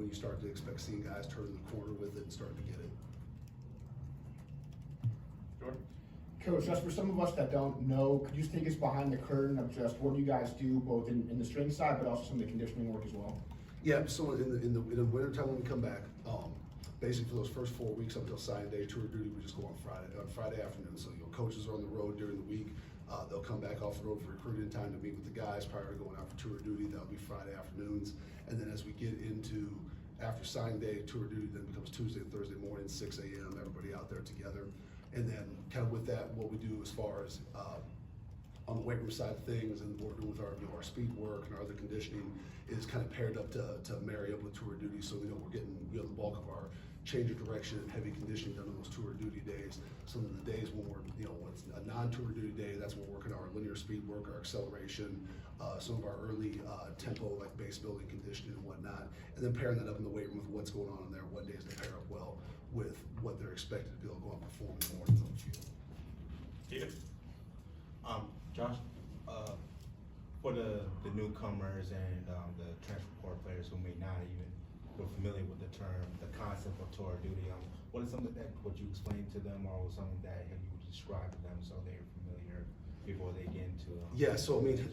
when you start to expect seeing guys turn the corner with it and start to get it. Jordan? Coach, just for some of us that don't know, could you just take us behind the curtain of just what you guys do, both in the strength side, but also some of the conditioning work as well? Yeah, so in the winter time when we come back, basically for those first 4 weeks up until signing day, tour duty, we just go on Friday afternoon. So coaches are on the road during the week. They'll come back off the road for recruiting time to meet with the guys prior to going out for tour duty. That'll be Friday afternoons. And then as we get into after signing day, tour duty then becomes Tuesday and Thursday morning, 6 a.m. Everybody out there together. And then kind of with that, what we do as far as on the weight room side of things and what we're doing with our speed work and our other conditioning is kind of paired up to marry up with tour duty. So we're getting the bulk of our change of direction and heavy conditioning done on those tour duty days. Some of the days when we're, when it's a non-tour duty day, that's when we're working our linear speed work, our acceleration, some of our early tempo like base building conditioning and whatnot, and then pairing that up in the weight room with what's going on in there, what days they pair up well with what they're expected to be able to go out and perform in the mornings on the field. Steven? Josh, for the newcomers and the transfer portal players who may not even be familiar with the term, the concept of tour duty, what is something that would you explain to them, or something that you would describe to them so they're familiar before they get into? Yeah, so I mean,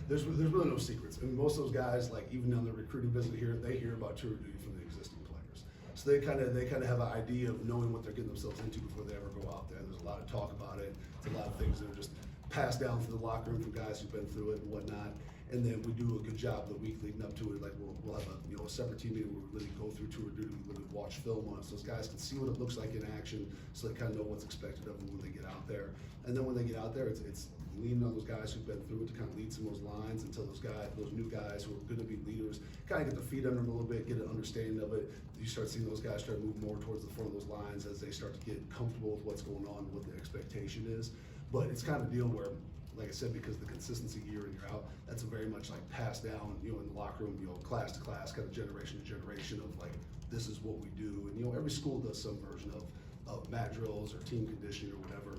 there's really no secrets. I mean, most of those guys, like even on the recruiting visit here, they hear about tour duty from the existing players. So they kind of have an idea of knowing what they're getting themselves into before they ever go out there. There's a lot of talk about it. It's a lot of things that are just passed down through the locker room from guys who've been through it and whatnot. And then we do a good job the week leading up to it. Like we'll have a separate team meeting where we really go through tour duty, we really watch film on it, so those guys can see what it looks like in action, so they kind of know what's expected of them when they get out there. And then when they get out there, it's leaning on those guys who've been through it to kind of lead some of those lines until those new guys who are going to be leaders kind of get their feet under them a little bit, get an understanding of it. You start seeing those guys start moving more towards the front of those lines as they start to get comfortable with what's going on, what the expectation is. But it's kind of a deal where, like I said, because the consistency year in, year out, that's a very much like passed down, in the locker room, class to class, kind of generation to generation of like, this is what we do. And, every school does some version of mat drills or team conditioning or whatever.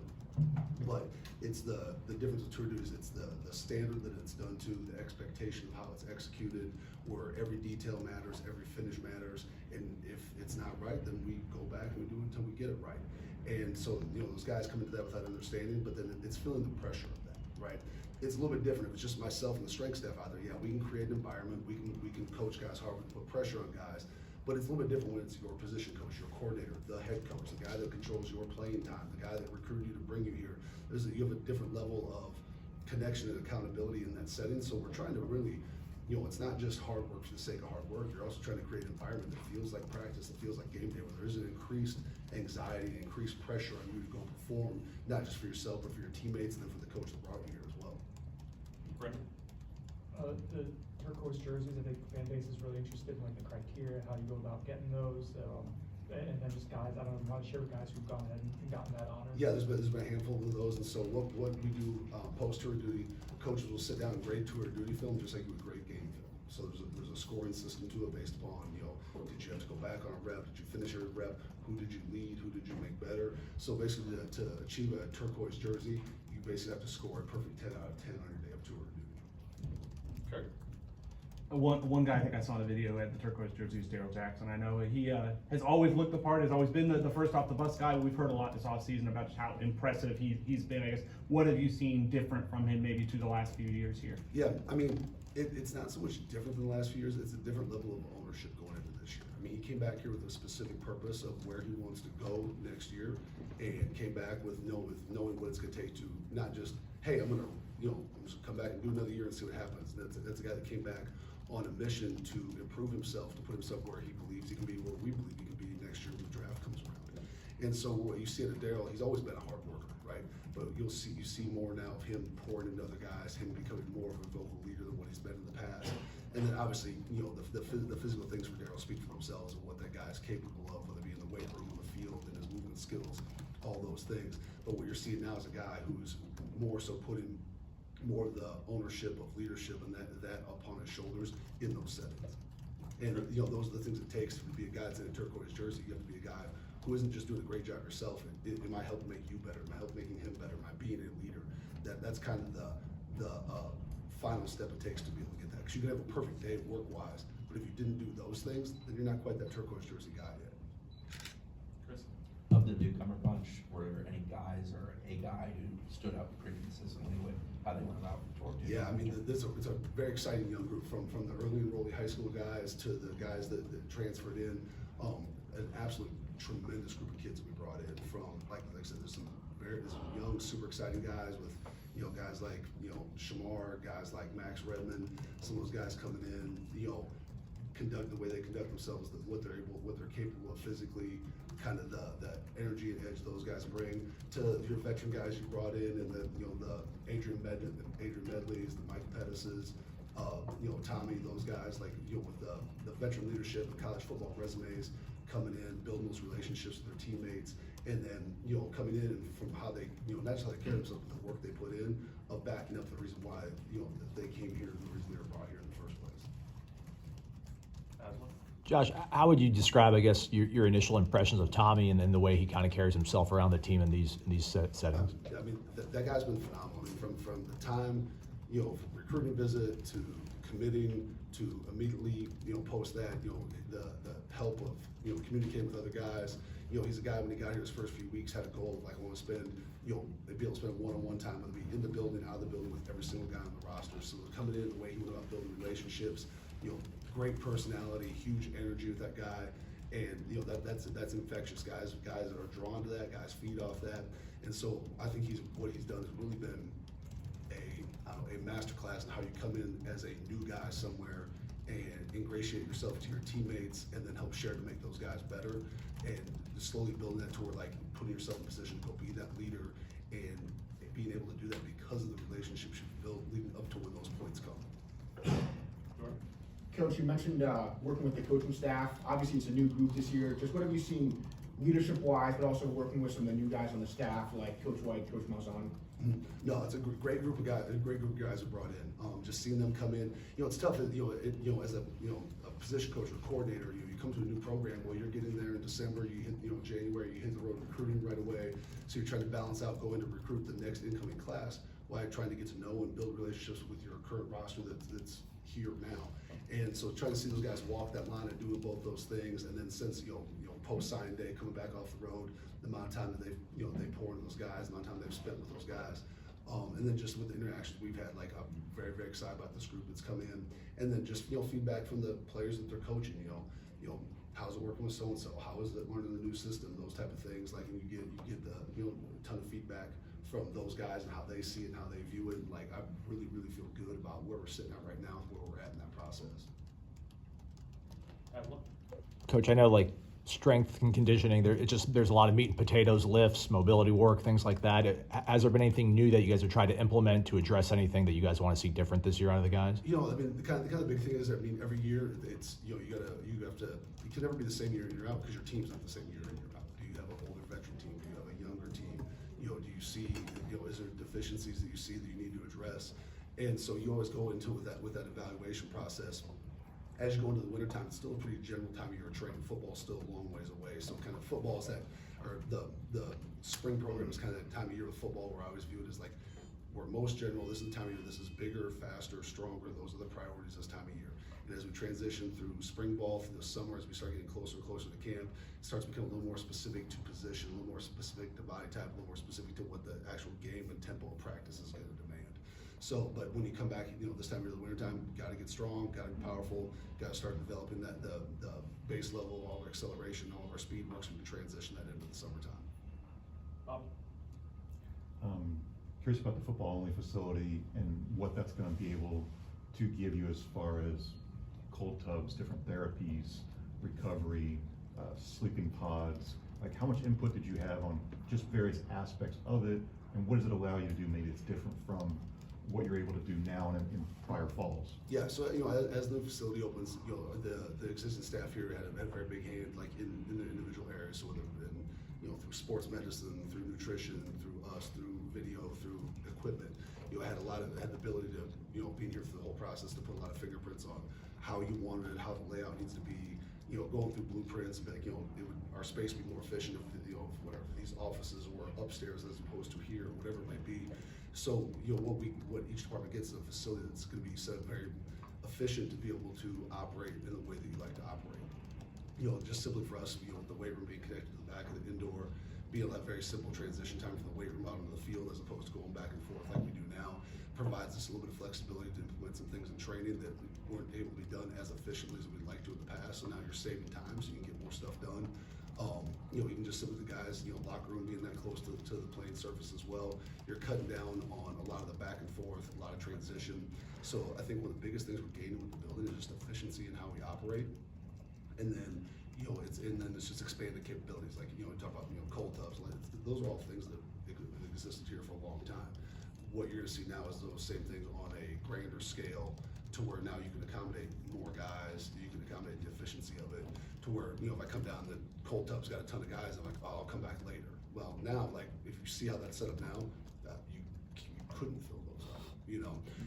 But it's the difference with tour duties, it's the standard that it's done to, the expectation of how it's executed, where every detail matters, every finish matters. And if it's not right, then we go back and we do it until we get it right. And so, those guys come into that without understanding, but then it's feeling the pressure of that, right? It's a little bit different. If it's just myself and the strength staff out there, yeah, we can create an environment, we can coach guys hard, we can put pressure on guys, but it's a little bit different when it's your position coach, your coordinator, the head coach, the guy that controls your playing time, the guy that recruited you to bring you here. You have a different level of connection and accountability in that setting, so we're trying to really, it's not just hard work for the sake of hard work. You're also trying to create an environment that feels like practice, that feels like game day, where there is an increased anxiety, increased pressure on you to go perform, not just for yourself, but for your teammates and then for the coach that brought you here as well. Brendan? The turquoise jerseys, I think the fan base is really interested in like the criteria, how you go about getting those, and then just guys, I'm not sure guys who've gone ahead and gotten that honor. Yeah, there's been a handful of those, and so what we do post tour duty, coaches will sit down and grade tour duty film just like you would grade game film. So there's a scoring system to it based upon, did you have to go back on a rep, did you finish your rep, who did you lead, who did you make better? So basically to achieve a turquoise jersey, you basically have to score a perfect 10 out of 10 on your day of tour duty. Okay. One guy I think I saw in the video at the turquoise jersey is Daryl Jackson. I know he has always looked the part, has always been the first off the bus guy. We've heard a lot this offseason about just how impressive he's been. I guess, what have you seen different from him maybe to the last few years here? Yeah, I mean, it's not so much different than the last few years, it's a different level of ownership going into this year. I mean, he came back here with a specific purpose of where he wants to go next year, and came back with knowing what it's gonna take to not just, hey, I'm just come back and do another year and see what happens. That's a guy that came back on a mission to improve himself, to put himself where he believes he can be, where we believe he can be next year when the draft comes around. And so what you see at Daryl, he's always been a hard worker, right? But you see more now of him pouring into other guys, him becoming more of a vocal leader than what he's been in the past. And then obviously, the physical things for Daryl speak for themselves and what that guy's capable of, whether it be in the weight room, on the field, and his movement skills, all those things. But what you're seeing now is a guy who's more so putting more of the ownership of leadership and that upon his shoulders in those settings. And those are the things it takes to be a guy that's in a turquoise jersey. You have to be a guy who isn't just doing a great job yourself. Am I helping make you better? Am I helping making him better? Am I being a leader? That's kind of the final step it takes to be able to get that. Because you can have a perfect day work-wise, but if you didn't do those those things, then you're not quite that turquoise jersey guy yet. Chris? Of the newcomer bunch, were there any guys or a guy who stood out pretty consistently with how they went about tour duty? Yeah, I mean, it's a very exciting young group from the early enrollee high school guys to the guys that transferred in. An absolute tremendous group of kids that we brought in from, like I said, there's some young, super exciting guys with, guys like, Shamar, guys like Max Redmond, some of those guys coming in, conduct the way they conduct themselves, what they're capable of physically, kind of the energy and edge those guys bring to your veteran guys you brought in, and the Adrian Medleys, the Mike Pettises, Tommy, those guys, like, with the veteran leadership, the college football resumes, coming in, building those relationships with their teammates, and then, coming in and from how they, not just how they carry themselves, but the work they put in, of backing up the reason why, that they came here, and the reason they were brought here in the first place. Aslan? Josh, how would you describe, I guess, your initial impressions of Tommy and then the way he kind of carries himself around the team in these settings? I mean, that guy's been phenomenal. I mean, from the time, from recruiting visit to committing to immediately, post that, the help of, communicating with other guys. He's a guy, when he got here his first few weeks, had a goal of, like, I want to spend, they'd be able to spend one-on-one time with me in the building, out of the building, with every single guy on the roster. So coming in, the way he went about building relationships, great personality, huge energy with that guy, and that's infectious. Guys that are drawn to that, guys feed off that, and so I think what he's done has really been a masterclass in how you come in as a new guy somewhere and ingratiate yourself to your teammates, and then help share to make those guys better, and slowly building that toward, like, putting yourself in a position to go be that leader, and being able to do that because of the relationships you build leading up to when those points come. Jordan? Coach, you mentioned working with the coaching staff. Obviously, it's a new group this year. Just what have you seen leadership-wise, but also working with some of the new guys on the staff, like Coach White, Coach Malzahn? No, it's a great group of guys. A great group of guys who brought in. Just seeing them come in, it's tough. As a position coach or coordinator, you come to a new program. Well, you're getting there in December. You hit January. You hit the road recruiting right away. So you're trying to balance out going to recruit the next incoming class while you're trying to get to know and build relationships with your current roster that's here now. And so trying to see those guys walk that line and doing both those things, and then since post signing day, coming back off the road, the amount of time that they pour into those guys, the amount of time they've spent with those guys, and then just with the interactions we've had, like, I'm very, very excited about this group that's come in, and then just feedback from the players that they're coaching. How's it working with so and so? How is it learning the new system? Those type of things. Like, and you get the a ton of feedback from those guys and how they see it and how they view it. And, like, I really, really feel good about where we're sitting at right now, where we're at in that process. Aslan? Coach, I know, like, strength and conditioning, there's a lot of meat and potatoes, lifts, mobility work, things like that. Has there been anything new that you guys have tried to implement to address anything that you guys want to see different this year out of the guys? I mean, the kind of big thing is, every year it's, you can never be the same year in, year out, because your team's not the same year in, year out. Do you have an older veteran team? Do you have a younger team? Do you see, is there deficiencies that you see that you need to address? And so you always go into with that evaluation process. As you go into the wintertime, it's still a pretty general time of year of training. Football's still a long ways away. So kind of football's the spring program is kind of the time of year with football where I always view it as, like, we're most general. This is the time of year. This is bigger, faster, stronger. Those are the priorities this time of year. And as we transition through spring ball, through the summer, as we start getting closer and closer to camp, it starts becoming a little more specific to position, a little more specific to body type, a little more specific to what the actual game and tempo of practice is going to demand. So, but when you come back, this time of year, the wintertime, got to get strong, got to be powerful, got to start developing the base level, all our acceleration, all of our speed work, so we can transition that into the summertime. Bob? Curious about the football-only facility and what that's going to be able to give you as far as cold tubs, different therapies, recovery, sleeping pods. Like, how much input did you have on just various aspects of it, and what does it allow you to do maybe it's different from what you're able to do now and in prior falls? Yeah, so as the new facility opens, the existing staff here had a very big hand, like, in the individual areas. So whether through sports medicine, through nutrition, through us, through video, through equipment, I had the ability to being here for the whole process to put a lot of fingerprints on how you wanted it, how the layout needs to be. Going through blueprints, but our space would be more efficient if whatever these offices were upstairs as opposed to here, whatever it might be. So what each department gets is a facility that's going to be set up very efficient to be able to operate in the way that you like to operate. just simply for us, the weight room being connected to the back of the indoor, being able to have very simple transition time from the weight room out into the field as opposed to going back and forth like we do now, provides us a little bit of flexibility to implement some things in training that weren't able to be done as efficiently as we'd like to in the past. So now you're saving time, so you can get more stuff done. Even just simply the guys, locker room being that close to the playing surface as well. You're cutting down on a lot of the back and forth, a lot of transition. So I think one of the biggest things we're gaining with the building is just efficiency in how we operate. And then, it's just expanded capabilities. Like, we talk about, cold tubs. Like, those are all things that existed here for a long time. What you're gonna see now is those same things on a grander scale, to where now you can accommodate more guys, you can accommodate the efficiency of it, to where, if I come down, the cold tub's got a ton of guys, I'm like, oh, I'll come back later. Well, now, like, if you see how that's set up now, you couldn't fill those up,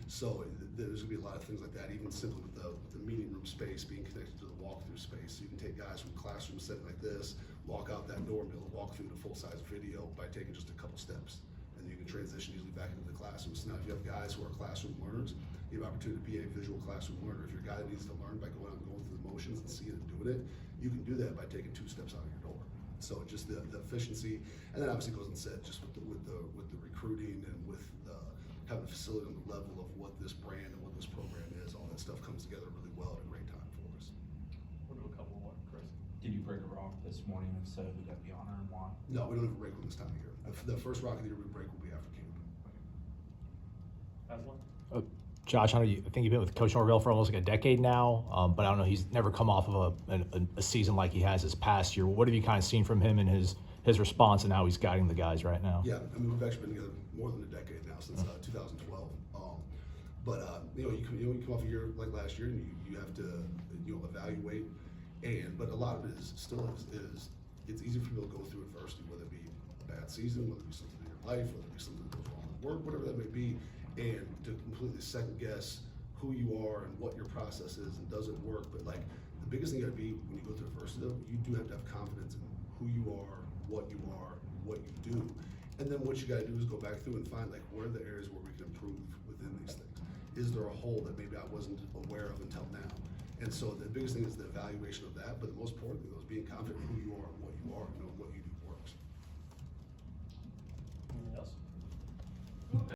So there's gonna be a lot of things like that, even simply with the meeting room space being connected to the walkthrough space. So you can take guys from classroom setting like this, walk out that door and be able to walk through the full-size video by taking just a couple steps. And you can transition easily back into the classroom. So now if you have guys who are classroom learners, you have opportunity to be a visual classroom learner. If your guy needs to learn by going out and going through the motions and seeing it and doing it, you can do that by taking 2 steps out of your door. So just the efficiency, and then obviously goes and said, just with the recruiting and with having a facility on the level of what this brand and what this program is, all that stuff comes together really well at a great time for us. We'll do a couple more, Chris. Did you break a rock this morning? If so, who got the honor and why? No, we don't have a break when this time of year. The first rock of the year we break will be after camp. Aslan? Josh, I think you've been with Coach Norvell for almost like a decade now, but I don't know, he's never come off of a season like he has this past year. What have you kind of seen from him and his response and how he's guiding the guys right now? Yeah, we've actually been together more than a decade now, since 2012. You come off a year like last year, and you have to evaluate. But a lot of it is it's easy for people to go through adversity, whether it be a bad season, whether it be something in your life, whether it be something that goes wrong at work, whatever that may be, and to completely second guess who you are and what your process is and does it work. But like, the biggest thing gotta be when you go through adversity, though, you do have to have confidence in who you are, what you do. And then what you gotta do is go back through and find like where are the areas where we can improve within these things. Is there a hole that maybe I wasn't aware of until now? And so the biggest thing is the evaluation of that, but the most important thing is being confident in who you are and what you do.